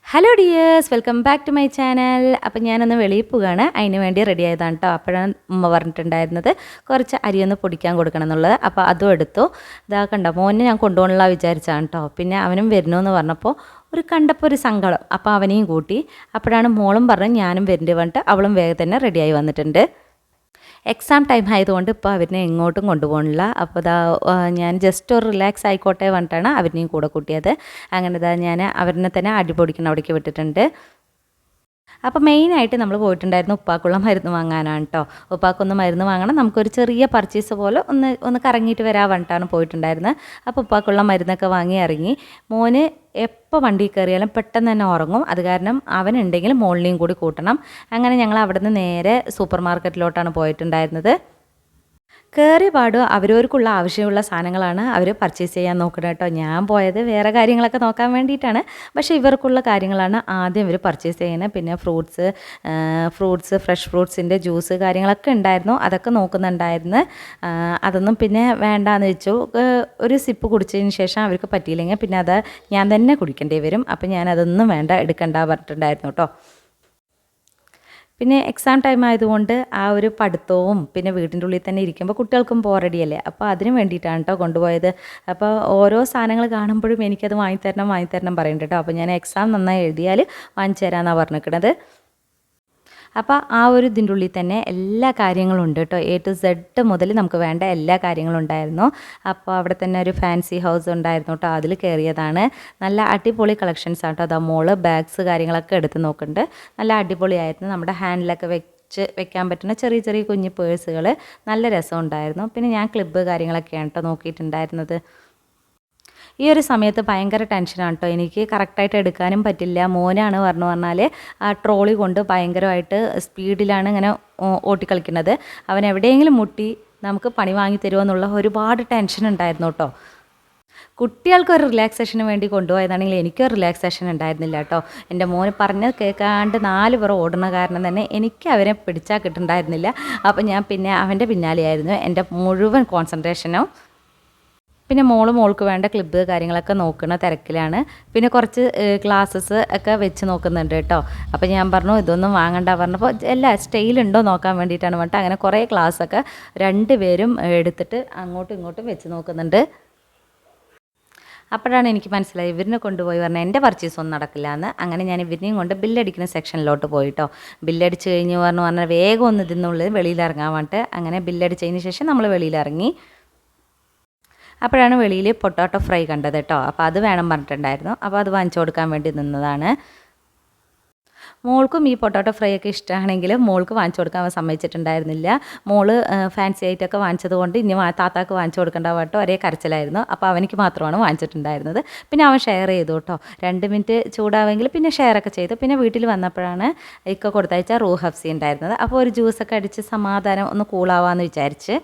Hello dears, welcome back to my channel. അപ്പം ഞാനൊന്ന് വെളിയിൽ പോവുകയാണ്. അതിന് വേണ്ടി റെഡി ആയതാണ് കേട്ടോ. അപ്പോഴാണ് ഉമ്മ പറഞ്ഞിട്ടുണ്ടായിരുന്നത് കുറച്ച് അരിയൊന്ന് പൊടിക്കാൻ കൊടുക്കണം എന്നുള്ളത്. അപ്പോൾ അതും എടുത്തു. ഇതാ കണ്ടോ, മോനെ ഞാൻ കൊണ്ടുപോകണമല്ല വിചാരിച്ചാണ് കേട്ടോ. പിന്നെ അവനും വരണമെന്ന് പറഞ്ഞപ്പോൾ കണ്ടപ്പോൾ ഒരു സങ്കടം. അപ്പോൾ അവനെയും കൂട്ടി. അപ്പോഴാണ് മോളും പറഞ്ഞ് ഞാനും വരേണ്ടി പറഞ്ഞിട്ട് അവളും വേഗം തന്നെ റെഡിയായി വന്നിട്ടുണ്ട്. എക്സാം ടൈം ആയതുകൊണ്ട് ഇപ്പോൾ അവരിനെ എങ്ങോട്ടും കൊണ്ടുപോകണില്ല. അപ്പോൾ ഞാൻ ജസ്റ്റ് ഒരു റിലാക്സ് ആയിക്കോട്ടെ പറഞ്ഞിട്ടാണ് അവരിനെയും കൂടെ കൂട്ടിയത്. അങ്ങനെ ഞാൻ അവരിനെ തന്നെ അടിപൊടിക്കണം അവിടേക്ക് വിട്ടിട്ടുണ്ട്. അപ്പോൾ മെയിനായിട്ട് നമ്മൾ പോയിട്ടുണ്ടായിരുന്നു ഉപ്പാക്കുള്ള മരുന്ന് വാങ്ങാനാണ് കേട്ടോ. ഉപ്പാക്കൊന്ന് മരുന്ന് വാങ്ങണം, നമുക്കൊരു ചെറിയ പർച്ചേസ് പോലെ ഒന്ന് കറങ്ങിയിട്ട് വരാൻ പറഞ്ഞിട്ടാണ് പോയിട്ടുണ്ടായിരുന്നത്. അപ്പോൾ ഉപ്പാക്കുള്ള മരുന്നൊക്കെ വാങ്ങി ഇറങ്ങി. മോന് എപ്പോൾ വണ്ടി കയറിയാലും പെട്ടെന്ന് തന്നെ ഉറങ്ങും. അത് കാരണം അവനുണ്ടെങ്കിൽ മോളിനെയും കൂടി കൂട്ടണം. അങ്ങനെ ഞങ്ങൾ അവിടെ നിന്ന് നേരെ സൂപ്പർ മാർക്കറ്റിലോട്ടാണ് പോയിട്ടുണ്ടായിരുന്നത്. കയറിയ പാടും അവരവർക്കുള്ള ആവശ്യമുള്ള സാധനങ്ങളാണ് അവർ പർച്ചേസ് ചെയ്യാൻ നോക്കുന്നത് കേട്ടോ. ഞാൻ പോയത് വേറെ കാര്യങ്ങളൊക്കെ നോക്കാൻ വേണ്ടിയിട്ടാണ്. പക്ഷേ ഇവർക്കുള്ള കാര്യങ്ങളാണ് ആദ്യം ഇവർ പർച്ചേസ് ചെയ്യുന്നത്. പിന്നെ ഫ്രൂട്ട്സ് ഫ്രഷ് ഫ്രൂട്ട്സിൻ്റെ ജ്യൂസ് കാര്യങ്ങളൊക്കെ ഉണ്ടായിരുന്നു, അതൊക്കെ നോക്കുന്നുണ്ടായിരുന്നു. അതൊന്നും പിന്നെ വേണ്ടാന്ന് വെച്ചു. ഒരു സിപ്പ് കുടിച്ചതിന് ശേഷം അവർക്ക് പറ്റിയില്ലെങ്കിൽ പിന്നെ അത് ഞാൻ തന്നെ കുടിക്കേണ്ടി വരും. അപ്പം ഞാനതൊന്നും വേണ്ട, എടുക്കണ്ട പറഞ്ഞിട്ടുണ്ടായിരുന്നു കേട്ടോ. പിന്നെ എക്സാം ടൈം ആയതുകൊണ്ട് ആ ഒരു പഠിത്തവും പിന്നെ വീട്ടിൻ്റെ ഉള്ളിൽ തന്നെ ഇരിക്കുമ്പോൾ കുട്ടികൾക്കും ബോറടിയല്ലേ. അപ്പോൾ അതിന് വേണ്ടിയിട്ടാണ് കേട്ടോ കൊണ്ടുപോയത്. അപ്പോൾ ഓരോ സാധനങ്ങൾ കാണുമ്പോഴും എനിക്കത് വാങ്ങിത്തരണം പറയുന്നുണ്ട് കേട്ടോ. അപ്പോൾ ഞാൻ എക്സാം നന്നായി എഴുതിയാൽ വാങ്ങിച്ചു തരാമെന്നാണ് പറഞ്ഞിരിക്കുന്നത്. അപ്പോൾ ആ ഒരു ഇതിൻ്റെ ഉള്ളിൽ തന്നെ എല്ലാ കാര്യങ്ങളും ഉണ്ട് കേട്ടോ. A to Z മുതൽ നമുക്ക് വേണ്ട എല്ലാ കാര്യങ്ങളും ഉണ്ടായിരുന്നു. അപ്പോൾ അവിടെ തന്നെ ഒരു ഫാൻസി ഹൗസ് ഉണ്ടായിരുന്നു കേട്ടോ. അതിൽ കയറിയതാണ്. നല്ല അടിപൊളി കളക്ഷൻസ് ആണ് കേട്ടോ. അതാ മോള് ബാഗ്സ് കാര്യങ്ങളൊക്കെ എടുത്ത് നോക്കുന്നുണ്ട്. നല്ല അടിപൊളിയായിരുന്നു. നമ്മുടെ ഹാൻഡിലൊക്കെ വെക്കാൻ പറ്റുന്ന ചെറിയ ചെറിയ കുഞ്ഞു പേഴ്സുകൾ നല്ല രസമുണ്ടായിരുന്നു. പിന്നെ ഞാൻ ക്ലിബ് കാര്യങ്ങളൊക്കെയാണ് കേട്ടോ നോക്കിയിട്ടുണ്ടായിരുന്നത്. ഈ ഒരു സമയത്ത് ഭയങ്കര ടെൻഷനാണ് കേട്ടോ. എനിക്ക് കറക്റ്റായിട്ട് എടുക്കാനും പറ്റില്ല. മോനാണ് പറഞ്ഞാൽ ആ ട്രോളി കൊണ്ട് ഭയങ്കരമായിട്ട് സ്പീഡിലാണ് ഇങ്ങനെ ഓട്ടിക്കളിക്കുന്നത്. അവൻ എവിടെയെങ്കിലും മുട്ടി നമുക്ക് പണി വാങ്ങി തരുമോ എന്നുള്ള ഒരുപാട് ടെൻഷൻ ഉണ്ടായിരുന്നു കേട്ടോ. കുട്ടികൾക്കൊരു റിലാക്സേഷന് വേണ്ടി കൊണ്ടുപോയതാണെങ്കിൽ എനിക്കൊരു റിലാക്സേഷൻ ഉണ്ടായിരുന്നില്ല കേട്ടോ. എൻ്റെ മോന് പറഞ്ഞത് കേൾക്കാണ്ട് 4 പേർ ഓടുന്ന കാരണം തന്നെ എനിക്ക് അവരെ പിടിച്ചാൽ കിട്ടുന്നുണ്ടായിരുന്നില്ല. അപ്പോൾ ഞാൻ പിന്നെ അവൻ്റെ പിന്നാലെയായിരുന്നു എൻ്റെ മുഴുവൻ കോൺസെൻട്രേഷനും. പിന്നെ മോൾക്ക് വേണ്ട ക്ലിബ് കാര്യങ്ങളൊക്കെ നോക്കുന്ന തിരക്കിലാണ്. പിന്നെ കുറച്ച് ഗ്ലാസ്സസ് ഒക്കെ വെച്ച് നോക്കുന്നുണ്ട് കേട്ടോ. അപ്പോൾ ഞാൻ പറഞ്ഞു ഇതൊന്നും വാങ്ങണ്ട പറഞ്ഞപ്പോൾ എല്ലാ സ്റ്റൈലുണ്ടോ നോക്കാൻ വേണ്ടിയിട്ടാണ് പറഞ്ഞിട്ട് അങ്ങനെ കുറേ ഗ്ലാസ്സൊക്കെ 2 പേരും എടുത്തിട്ട് അങ്ങോട്ടും ഇങ്ങോട്ടും വെച്ച് നോക്കുന്നുണ്ട്. അപ്പോഴാണ് എനിക്ക് മനസ്സിലായി ഇവരിനെ കൊണ്ടുപോയി പറഞ്ഞാൽ എൻ്റെ പർച്ചേസ് ഒന്നും നടക്കില്ല എന്ന്. അങ്ങനെ ഞാൻ ഇവരിനെയും കൊണ്ട് ബില്ലടിക്കുന്ന സെക്ഷനിലോട്ട് പോയിട്ടോ. ബില്ലടിച്ച് കഴിഞ്ഞ് പറഞ്ഞാൽ വേഗം ഒന്ന് ഇതിനുള്ളിൽ വെളിയിലിറങ്ങാൻ വേണ്ടിയിട്ട് അങ്ങനെ ബില്ലടിച്ചതിന് ശേഷം നമ്മൾ വെളിയിലിറങ്ങി. അപ്പോഴാണ് വെളിയിൽ പൊട്ടാറ്റോ ഫ്രൈ കണ്ടത് കേട്ടോ. അപ്പോൾ അത് വേണം പറഞ്ഞിട്ടുണ്ടായിരുന്നു. അപ്പോൾ അത് വാങ്ങിച്ചു കൊടുക്കാൻ വേണ്ടി നിന്നതാണ്. മോൾക്കും ഈ പൊട്ടാറ്റോ ഫ്രൈ ഒക്കെ ഇഷ്ടമാണെങ്കിൽ മോൾക്ക് വാങ്ങിച്ചു കൊടുക്കാൻ സമ്മതിച്ചിട്ടുണ്ടായിരുന്നില്ല. മോള് ഫാൻസി ആയിട്ടൊക്കെ വാങ്ങിച്ചത് കൊണ്ട് ഇനി താത്താക്ക് വാങ്ങിച്ചു കൊടുക്കേണ്ട കേട്ടോ. ഒരേ കരച്ചിലായിരുന്നു. അപ്പോൾ അവനിക്ക് മാത്രമാണ് വാങ്ങിച്ചിട്ടുണ്ടായിരുന്നത്. പിന്നെ അവൻ ഷെയർ ചെയ്തു കേട്ടോ. 2 മിനിറ്റ് ചൂടാവെങ്കിൽ പിന്നെ ഷെയറൊക്കെ ചെയ്തു. പിന്നെ വീട്ടിൽ വന്നപ്പോഴാണ് ഇക്ക കൊടുത്തയച്ച റൂ ഹഫ്സി ഉണ്ടായിരുന്നത്. അപ്പോൾ ഒരു ജ്യൂസൊക്കെ അടിച്ച് സമാധാനം ഒന്ന് കൂളാവാമെന്ന് വിചാരിച്ച്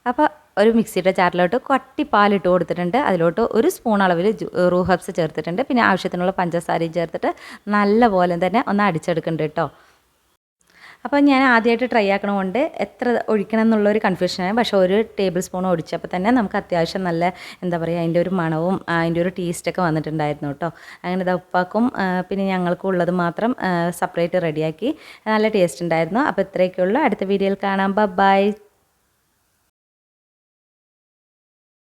അപ്പോൾ ഒരു മിക്സിയുടെ ജാറിലോട്ട് കട്ടി പാലിട്ട് കൊടുത്തിട്ടുണ്ട്. അതിലോട്ട് 1 സ്പൂൺ അളവിൽ റൂ ഹബ്സ് ചേർത്തിട്ടുണ്ട്. പിന്നെ ആവശ്യത്തിനുള്ള പഞ്ചസാരയും ചേർത്തിട്ട് നല്ല പോലെ തന്നെ ഒന്ന് അടിച്ചെടുക്കുന്നുണ്ട് കേട്ടോ. അപ്പോൾ ഞാൻ ആദ്യമായിട്ട് ട്രൈ ആക്കണതുകൊണ്ട് എത്ര ഒഴിക്കണം എന്നുള്ളൊരു കൺഫ്യൂഷനാണ്. പക്ഷേ 1 ടേബിൾ സ്പൂൺ ഒഴിച്ചപ്പോൾ തന്നെ നമുക്ക് അത്യാവശ്യം നല്ല എന്താ പറയുക അതിൻ്റെ ഒരു മണവും അതിൻ്റെ ഒരു ടേസ്റ്റൊക്കെ വന്നിട്ടുണ്ടായിരുന്നു കേട്ടോ. അങ്ങനെ ഇതാ ഉപ്പാക്കും പിന്നെ ഞങ്ങൾക്കും ഉള്ളത് മാത്രം സെപ്പറേറ്റ് റെഡിയാക്കി. നല്ല ടേസ്റ്റ് ഉണ്ടായിരുന്നു. അപ്പോൾ ഇത്രയൊക്കെയുള്ളൂ. അടുത്ത വീഡിയോയിൽ കാണാം. ബൈ.